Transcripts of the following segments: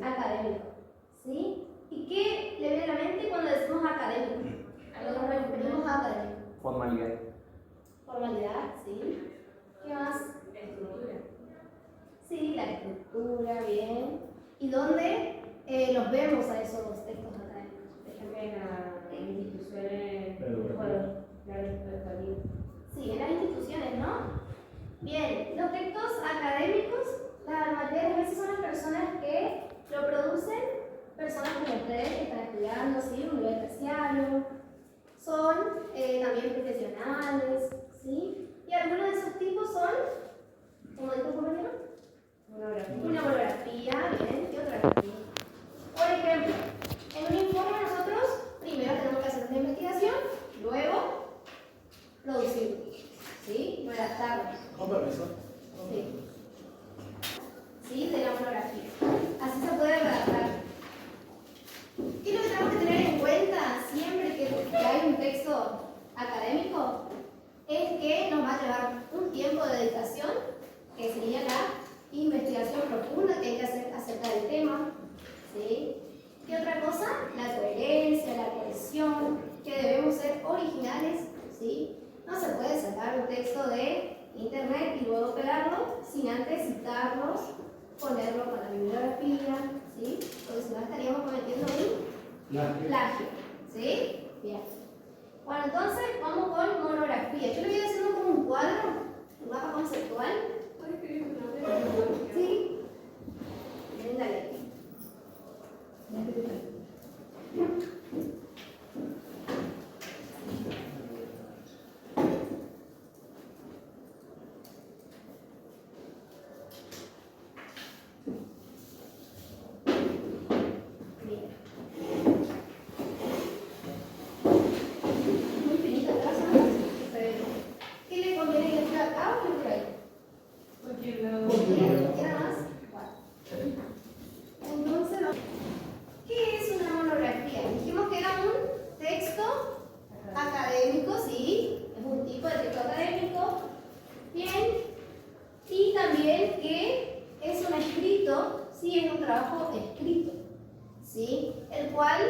académico, ¿sí? ¿Y qué le viene a la mente cuando decimos académico? ¿A lo que nos referimos a académico? Formalidad. Formalidad, ¿sí? ¿Qué más? La estructura. Sí, la estructura, bien. ¿Y dónde los vemos a esos textos académicos? Por ejemplo, en instituciones, Educativas. claro, educativas. Sí, en las instituciones, ¿no? Bien, los textos académicos, la mayoría de las veces son las personas que lo producen, personas como ustedes que están estudiando, ¿sí? Un nivel terciario, son también profesionales, ¿sí? Y algunos de esos tipos son, como dijo el compañero, una monografía, bien, ¿qué otra cosa? Por ejemplo, en un informe nosotros primero tenemos que hacer una investigación, luego producir, ¿sí? Redactarlo. Con permiso. Sí. Sí, de la monografía. Así se puede redactar. ¿Qué es lo que tenemos que tener en cuenta siempre que hay un texto académico? Es que nos va a llevar un tiempo de dedicación, que sería la investigación profunda que hay que hacer acerca del tema. ¿Sí? ¿Qué otra cosa? La coherencia, la cohesión, que debemos ser originales. ¿Sí? No se puede sacar un texto de internet y luego pegarlo sin antes citarlos, ponerlo con la bibliografía, ¿sí? Porque si no estaríamos cometiendo un plagio, ¿sí? Bien. Bueno, entonces vamos con monografía. Yo le voy haciendo como un cuadro, un mapa conceptual. ¿Puedes escribir tu nombre? Sí. Bien, dale. ¿Qué le conviene que esté acá o por ahí? Cualquier lado. ¿Quién más? Entonces, ¿qué es una monografía? Dijimos que era un texto académico, sí, es un tipo de texto académico. Bien, y también que es un escrito, sí, es un trabajo escrito, sí, el cual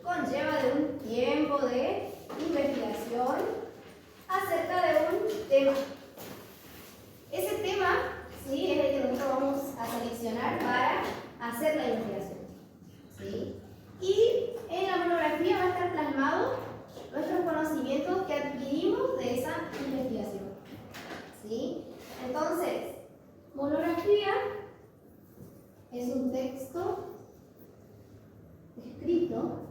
conlleva de un tiempo de investigación acerca de un tema. Ese tema, sí, es el que nosotros vamos a seleccionar para hacer la investigación, ¿sí? Y en la monografía va a estar plasmado nuestros conocimientos que adquirimos de esa investigación, ¿sí? Entonces, monografía es un texto escrito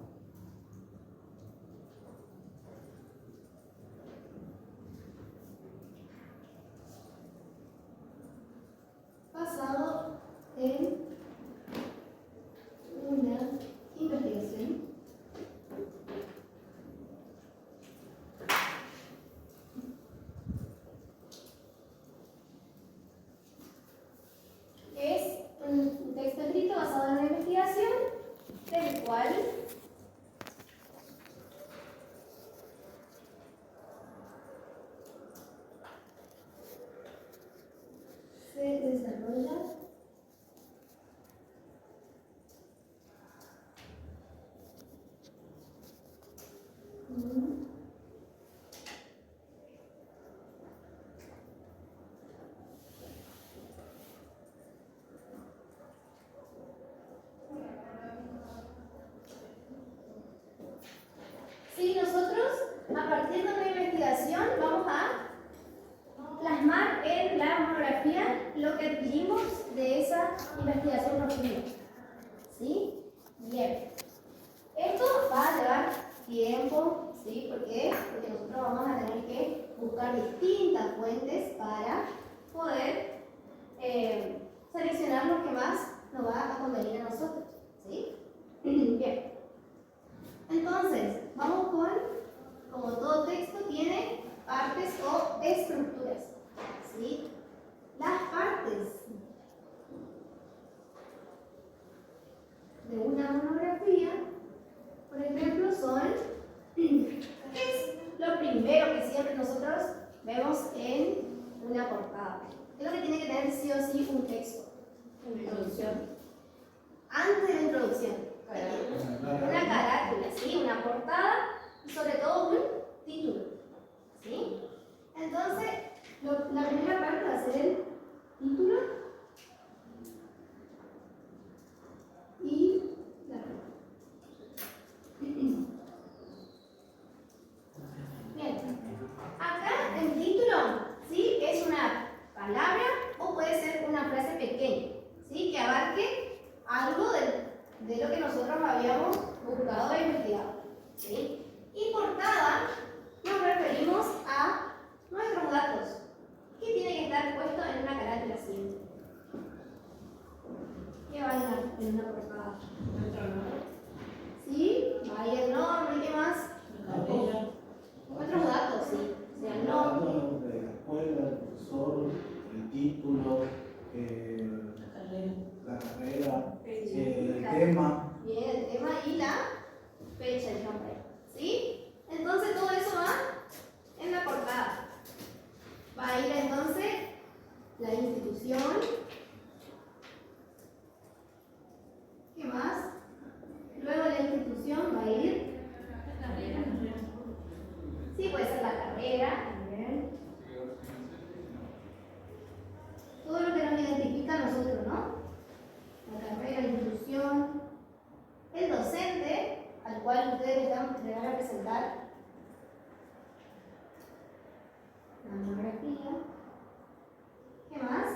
basado en una investigación es un texto escrito basado en una investigación del cual se desarrolla un sí, nosotros a partir de una investigación vamos a plasmar en la monografía lo que adquirimos de esa investigación profunda. ¿Sí? Bien. Esto va a llevar tiempo, ¿sí? ¿Por qué? Porque nosotros vamos a tener que buscar distintas fuentes para poder seleccionar lo que más nos va a convenir a nosotros. ¿Sí? Bien. Entonces, vamos con, como todo texto, tiene partes o estructuras. ¿Sí? Las partes de una monografía, por ejemplo, son, ¿qué es lo primero que siempre nosotros vemos en una portada? Es lo que tiene que tener sí o sí un texto, una introducción. algo de lo que nosotros habíamos buscado e investigado. ¿Sí? Y portada nos referimos a nuestros datos. ¿Qué tiene que estar puesto en una carátula siempre? ¿Qué va a ir en una portada? Nuestro nombre. ¿Sí? Va a ir el nombre, ¿qué más? Nuestros datos, sí. O sea, el nombre. De la escuela, el profesor, el título, la carrera, el tema. Bien, el tema y la fecha del nombre. ¿Sí? Entonces todo eso va en la portada. Va a ir entonces la institución. ¿Qué más? Luego de la institución va a ir. Sí, puede ser la carrera. Bien. Todo lo que nos identifica a nosotros, ¿no? La carrera, la institución, el docente al cual ustedes le van a presentar la monografía. ¿Qué más?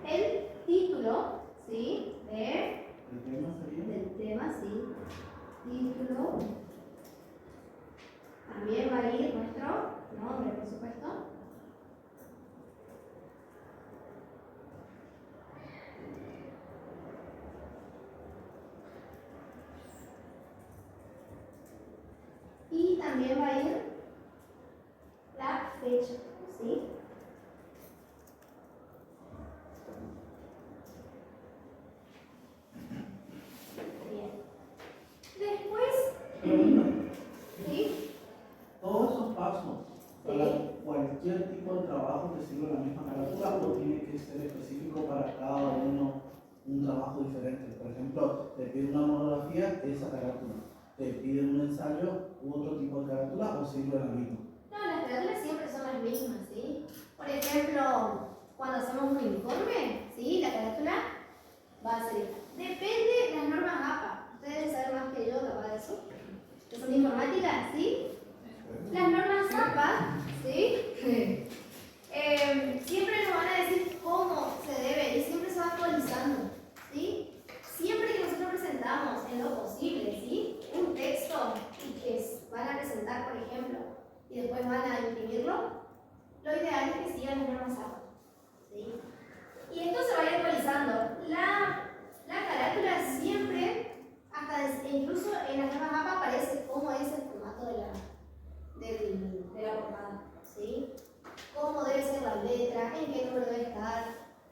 El título, ¿sí? ¿El tema sería? Del tema, sí. Título. También va a ir nuestro nombre, por supuesto. Y también va a ir la fecha, ¿sí? Bien. Después, Pregunta. ¿sí? Todos esos pasos para Sí. cualquier tipo de trabajo que sirva la misma carátula o tiene que ser específico para cada uno un trabajo diferente. Por ejemplo, te pide una monografía, esa carátula. Te pide un ensayo u otro tipo de carátula o sirve la misma. No, las carátulas siempre son las mismas, ¿sí? Por ejemplo, cuando hacemos un informe, ¿sí? La carátula va a ser. Depende de las normas APA. Ustedes saben más que yo capaz de eso. Que son de informática, ¿sí? Las normas APA, ¿sí? Siempre nos van a decir cómo se debe y siempre se va actualizando, ¿sí? Siempre que nosotros presentamos en lo posible, ¿sí? Un texto y que van a presentar, por ejemplo, y después van a imprimirlo, lo ideal es que sigan las normas APA, ¿sí? Y esto se va a ir actualizando. La carátula siempre, incluso en las normas APA aparece cómo es el formato de la portada, ¿sí? Cómo debe ser la letra, en qué número debe estar,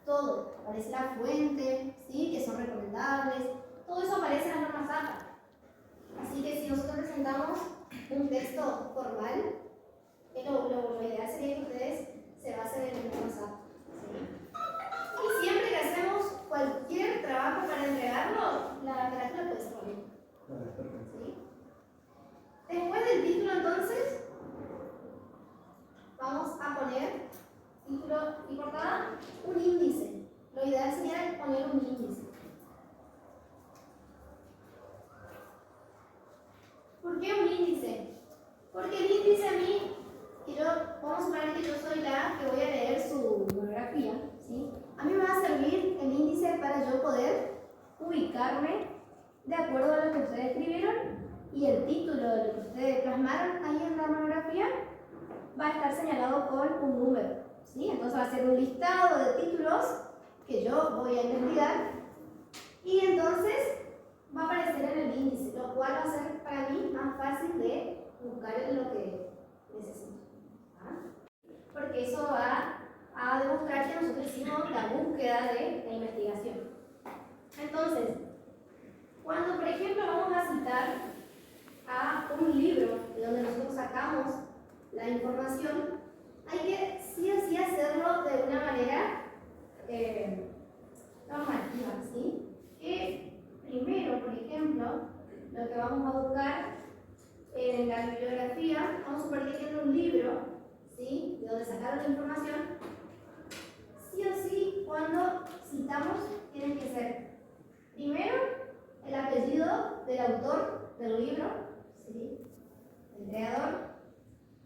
todo. Aparece la fuente, ¿sí? Que son recomendables, todo eso aparece en las normas APA. Así que si nosotros presentamos un texto formal, lo ideal sería que ustedes se basen en las normas APA, ¿sí? Y siempre que hacemos cualquier trabajo para entregarlo, la carátula puede ser lo mismo. Vale, perfecto. ¿Sí? Después del título, entonces, vamos a poner título y portada, un índice. Lo ideal sería poner un índice. ¿Por qué un índice? Porque el índice a mí, vamos a suponer que yo soy la que voy a leer su monografía, ¿sí? A mí me va a servir el índice para yo poder ubicarme de acuerdo a lo que ustedes escribieron y el título de lo que ustedes plasmaron ahí en la monografía va a estar señalado con un número, ¿sí? Entonces va a ser un listado de títulos que yo voy a investigar y entonces va a aparecer en el índice, lo cual va a ser para mí más fácil de buscar lo que necesito, ¿ah? Porque eso va a demostrar que nosotros hicimos la búsqueda de la investigación. Entonces, cuando por ejemplo vamos a citar a un libro de donde nosotros sacamos la información, hay que sí o sí hacerlo de una manera normativa, ¿sí? Que primero, por ejemplo, lo que vamos a buscar en la bibliografía, vamos a suponer que tiene un libro, ¿sí? De donde sacaron la información, sí o sí, cuando citamos, tiene que ser primero el apellido del autor del libro, ¿sí? El creador.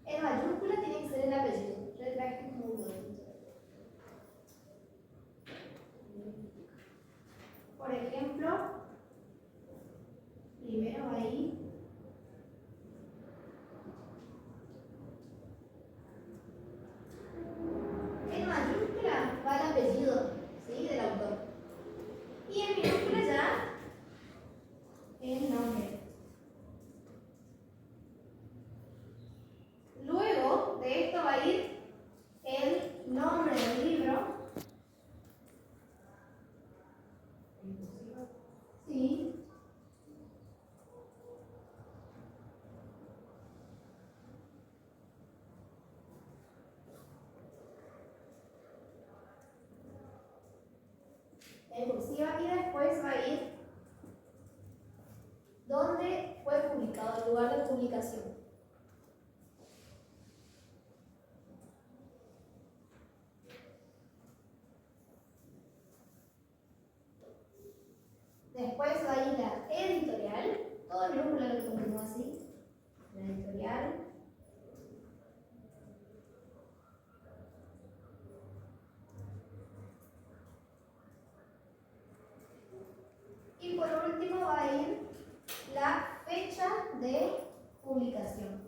En mayúscula tiene que ser el apellido. Yo le traje como un documento. Por ejemplo, primero va a ir en mayúscula, va el apellido, ¿sí? Del autor. Y en minúscula ya el nombre. Luego de esto va a ir el nombre del libro. Sí. En cursiva y después va a ir dónde fue publicado, el lugar de publicación. Después va a ir la editorial, todo el minúscula lo continúa así. La editorial. Y por último va a ir la fecha de publicación.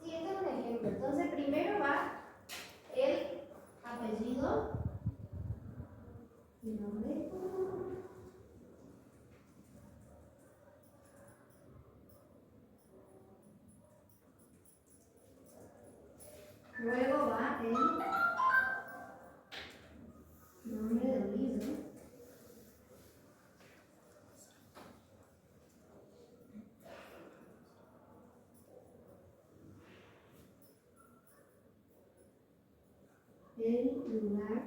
Sí, este es un ejemplo. Entonces primero va el apellido y nombre. Luego va el nombre del libro. El lugar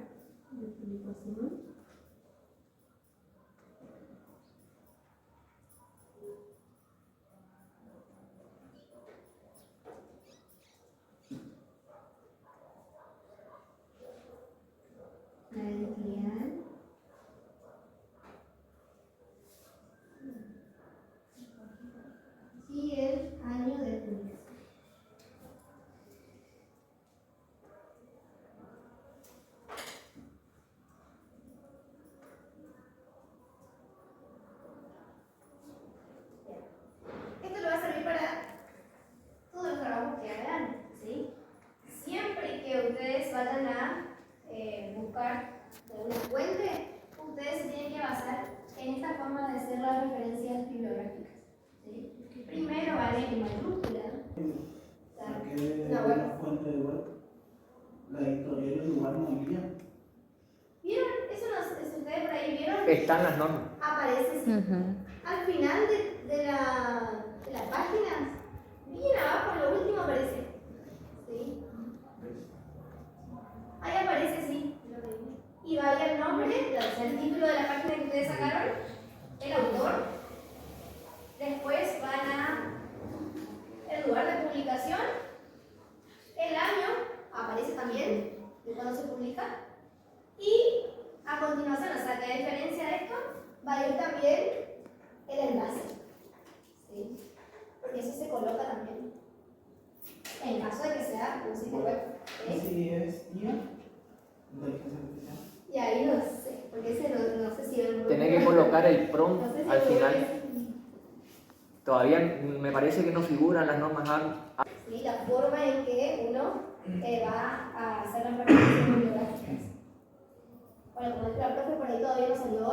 de publicación. La editorial. Y el año de publicación. Esto le va a servir para todos los trabajos que hagan, ¿sí? Siempre que ustedes vayan a buscar una fuente, ustedes se tienen que basar en esta forma de hacer las referencias bibliográficas, ¿sí? Primero vale en mayúscula. ¿Por qué la fuente de web? La editorial y el lugar no guía. ¿Vieron? Eso no sé si ustedes por ahí vieron. Están las normas. Aparece sí. Al final de la página, bien abajo, en lo último aparece. ¿Sí? Ahí aparece, sí. Y va ahí el nombre, el título de la página que ustedes sacaron, el autor. Después van a el lugar de publicación, el año, aparece también, de cuando se publica. Y a continuación, o sea, que a diferencia de esto, va a ir también el enlace. ¿Sí? Porque eso se coloca también. En caso de que sea un sitio web. ¿Y si es IA? Inteligencia artificial. Y ahí no sé, porque ese no sé si es Tenés que colocar el prompt no sé si al es final. Todavía me parece que no figuran las normas ARM. Sí, la forma en que uno va a hacer las referencias bibliográficas. Bueno, como dice la profe, por ahí todavía no salió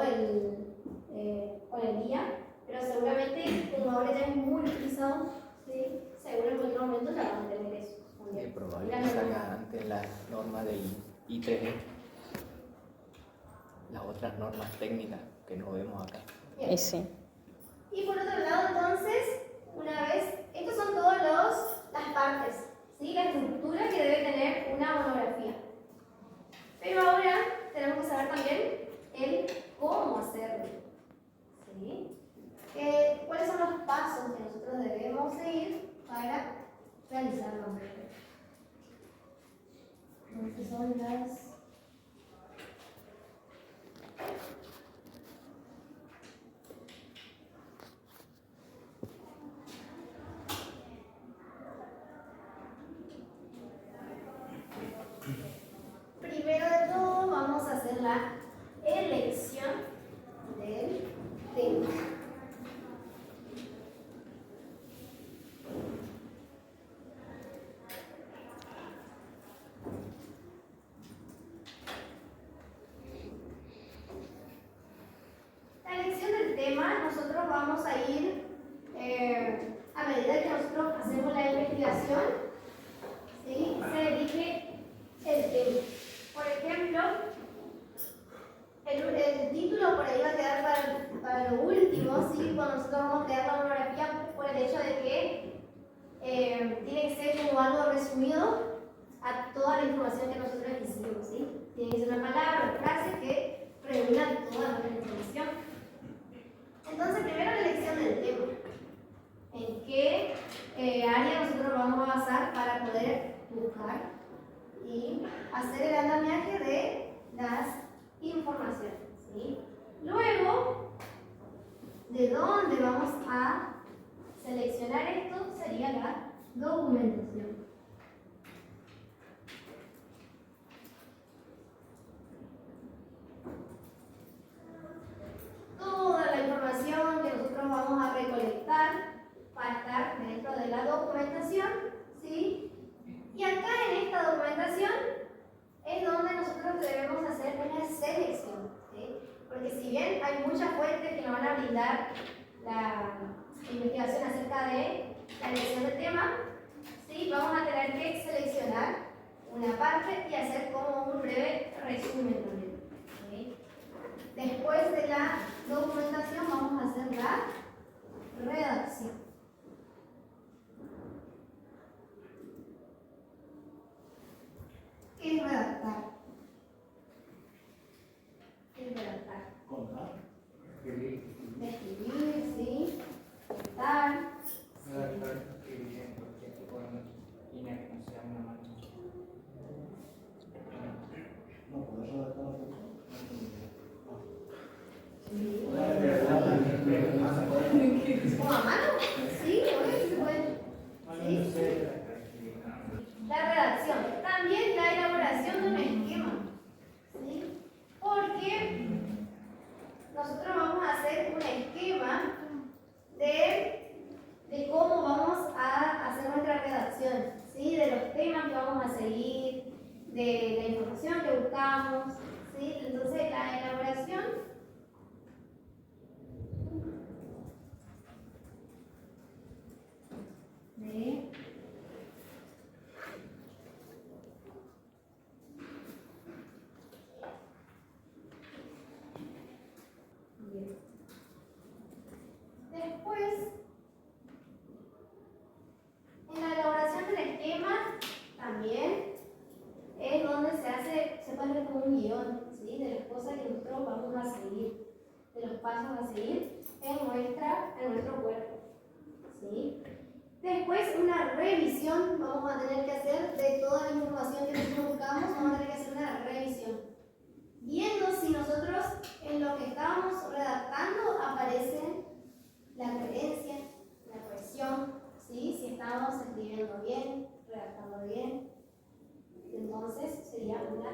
con el guía, pero seguramente, como ahora ya es muy utilizado, ¿sí? Seguro en cualquier momento ya van a tener eso. Es probable que salga antes la norma del I3E, las otras normas técnicas que no vemos acá. Bien. Y sí. Y por otro lado, entonces, una vez, estos son todas las partes, ¿sí? La estructura que debe tener una monografía. Pero ahora tenemos que saber también el cómo hacerlo, ¿sí? ¿Cuáles son los pasos que nosotros debemos seguir para realizarlo? Entonces son las... algo resumido a toda la información que nosotros hicimos, ¿sí? Tiene que ser una palabra o frase que reúna toda nuestra información. Entonces, primero la elección del tema. ¿En qué área nosotros vamos a basar para poder buscar y hacer el andamiaje de las informaciones, ¿sí? Luego, ¿de dónde vamos a seleccionar esto? Sería la documentación. Toda la información que nosotros vamos a recolectar va a estar dentro de la documentación, ¿sí? Y acá en esta documentación es donde nosotros debemos hacer una selección, ¿sí? Porque si bien hay muchas fuentes que nos van a brindar la investigación acerca de la elección de tema, ¿sí? Vamos a tener que seleccionar una parte y hacer como un breve resumen también, ¿sí? Después de la documentación vamos a hacer la redacción. ¿Qué es redactar? ¿Qué es redactar? Contar. Escribir. Escribir, ¿sí? Redactar. Redactar, escribir en cualquier tipo de línea que no sea una máquina. No, ¿puedes redactar la foto? Sí. Sí. ¿Como a mano? Sí, obvio, se puede. ¿Sí? La redacción. También la elaboración de un esquema. ¿Sí? Porque nosotros vamos a hacer un esquema de cómo vamos a hacer nuestra redacción, ¿sí? De los temas que vamos a seguir, de la información que buscamos, ¿sí? Entonces la elaboración de bien. Después, en la elaboración del esquema también es donde se puede ver como un guión, ¿sí? De las cosas que nosotros vamos a seguir, de los pasos a seguir en nuestro cuerpo, ¿sí? Después, una revisión vamos a tener que hacer de toda la información que nosotros buscamos, vamos a tener que hacer una revisión. Viendo si nosotros en lo que estamos redactando aparece la coherencia, la cohesión, ¿sí? Si estamos escribiendo bien, redactando bien, entonces sería una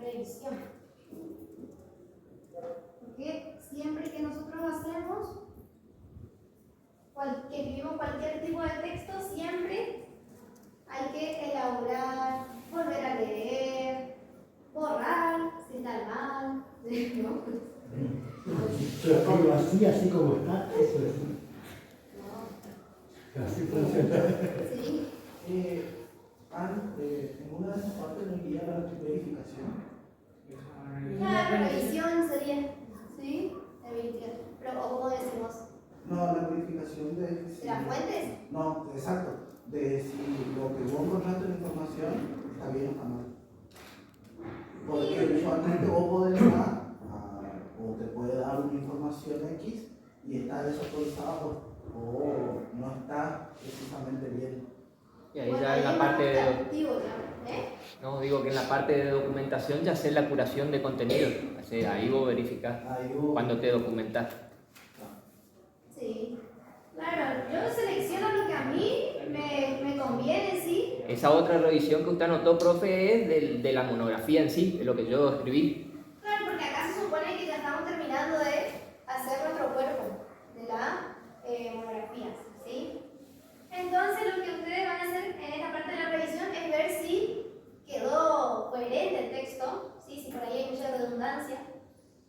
revisión. Porque siempre que nosotros hacemos, que escribimos cualquier tipo de texto, siempre hay que elaborar, volver a leer, borrar si está mal, ¿no? Pero escribo así como está, eso es. Así funciona. Sí. En una de esas partes nos guía la verificación. La revisión sería, ¿sí? La verificación. Pero, ¿cómo decimos? No, la verificación de... ¿De las fuentes? No, exacto. De si lo que vos encontraste en la información está bien o está mal. Porque usualmente vos podés dar, o te puede dar una información X y está desactualizada o no está precisamente bien. Y ahí Bueno, ya en la es parte más de... activo ya, ¿eh? No, digo que en la parte de documentación ya sé la curación de contenido. O sea, ahí vos verificás Ahí vos... cuando te documentás. Sí. Claro, yo selecciono lo que a mí me conviene, ¿sí? Esa otra revisión que usted anotó, profe, es de la monografía en sí, de lo que yo escribí. Claro, porque acá se supone que ya estamos terminando de hacer nuestro cuerpo de la monografía, ¿sí? Entonces lo que ustedes van a hacer en esta parte de la revisión es ver si quedó coherente el texto, ¿sí? Si por ahí hay mucha redundancia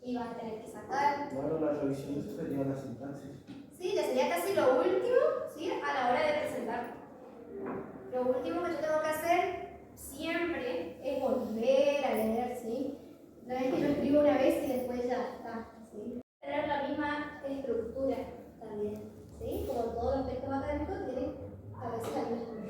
y van a tener que sacar. Claro, la revisión sería la sintaxis. Sí, ya sería casi lo último, ¿sí? A la hora de presentar. Lo último que yo tengo que hacer siempre es volver a leer, ¿sí? No es que yo escribo una vez y después ya está, ¿sí? Tener la misma estructura también, ¿sí? Como todos los textos académicos tienen a veces la misma estructura.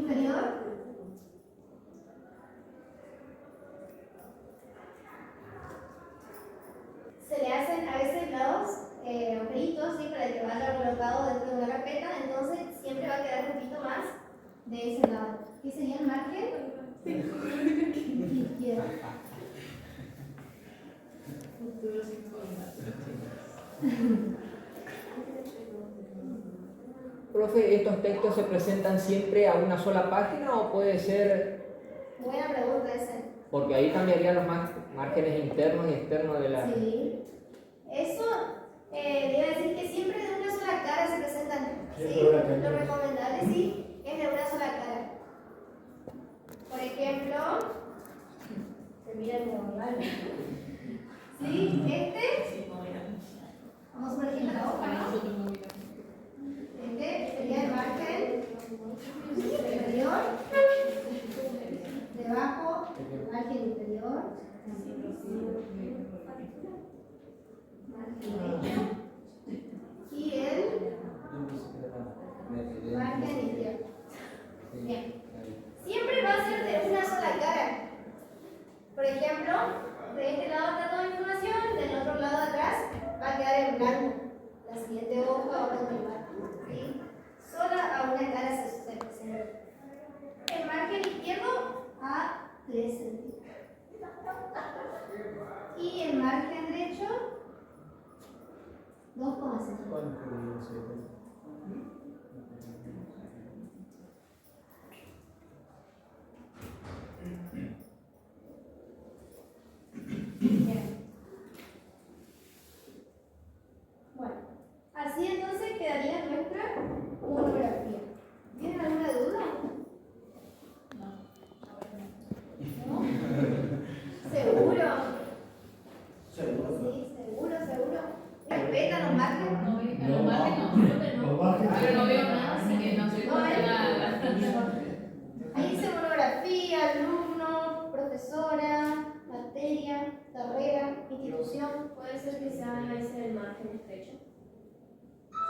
inferior. Se le hacen a veces los agujeritos, ¿sí? Para que vaya colocado dentro de una carpeta, entonces siempre va a quedar un poquito más de ese lado. ¿Qué sería el margen? Izquierdo. Profe, ¿estos textos se presentan siempre a una sola página o puede ser, Buena pregunta esa. porque ahí cambiarían los márgenes internos y externos de la... Sí. Eso le iba a decir que siempre de una sola cara se presentan. Sí, ¿Sí? de una cara. Lo recomendable sí es de una sola cara. Por ejemplo, te miran como mal. ¿Sí? Vamos a sumergir la hoja, ¿no? Este sería el margen superior, debajo, el margen inferior, margen derecho y el margen izquierdo. Bien. Siempre va a ser de una sola cara. Por ejemplo, de este lado está toda la información, del otro lado de atrás va a quedar en blanco. La siguiente hoja va a continuar. ¿Sí? Sola a una cara se presenta. El margen izquierdo a 3 centímetros. Y el margen derecho 2,5. Bien. Bueno, así entonces quedaría nuestra monografía. ¿Tienen alguna duda? ¿No? ¿Seguro? Seguro. Sí, seguro. ¿Respetan los márgenes? Los márgenes. Pero no veo nada, así que no se No cuenta hay. nada. Ahí dice monografía, alumno, profesora, materia, carrera, institución. Puede ser que sea ese el margen estrecho.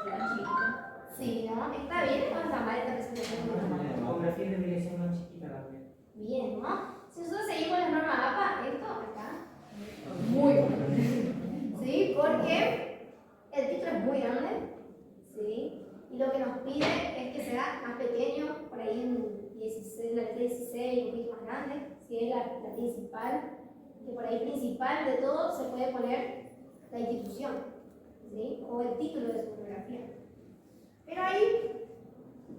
Será chiquito. Sí, ¿no? Está bien, no está mal esta presentación. La tomografía debería ser más chiquita también. Bien, ¿no? Si nosotros seguimos las normas APA, esto acá, muy bueno. ¿Sí? Porque el título es muy grande, ¿sí? Y lo que nos pide es que sea más pequeño, por ahí en 16, la letra 16, un poquito más grande, si es la principal, que por ahí principal de todo se puede poner la institución, ¿sí? O el título de su monografía. Pero ahí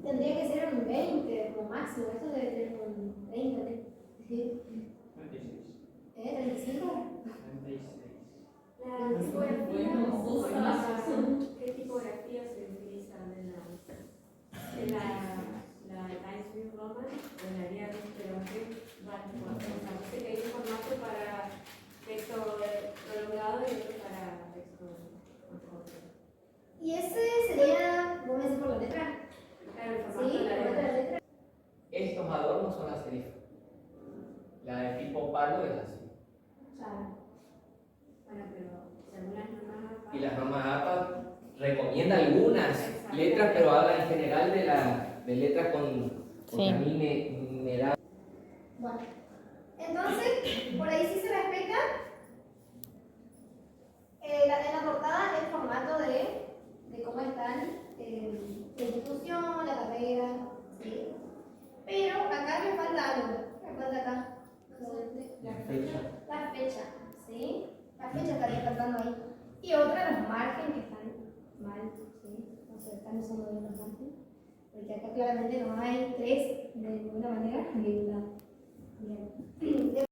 tendría que ser un 20 como máximo, esto debe tener un 30, ¿sí? 36. ¿35? 36. La tipografía, ¿qué tipografía se utiliza en la Times New Roman, en la guía de tipografía? Sé que hay un formato para texto prolongado y otro para texto corto. Y ese sería, vos me decís por la letra, Claro, el ¿sí? formato de Por la la letra. letra. Estos adornos son las serifas. La de tipo palo es así. Claro. Bueno, pero según las normas APA. Y las normas APA recomienda algunas letras, pero habla en general de letras con... Porque a mí me da... Bueno, entonces, por ahí sí se respeta en la portada el formato de cómo están la institución, la carrera, ¿sí? Pero acá me falta algo. Me falta acá. La fecha. La fecha, ¿sí? La fecha estaría faltando ahí. Y otra, los márgenes que están mal, ¿sí? No se están usando bien los márgenes. Porque acá claramente no hay 3 de ninguna manera, ni un lado. Bien.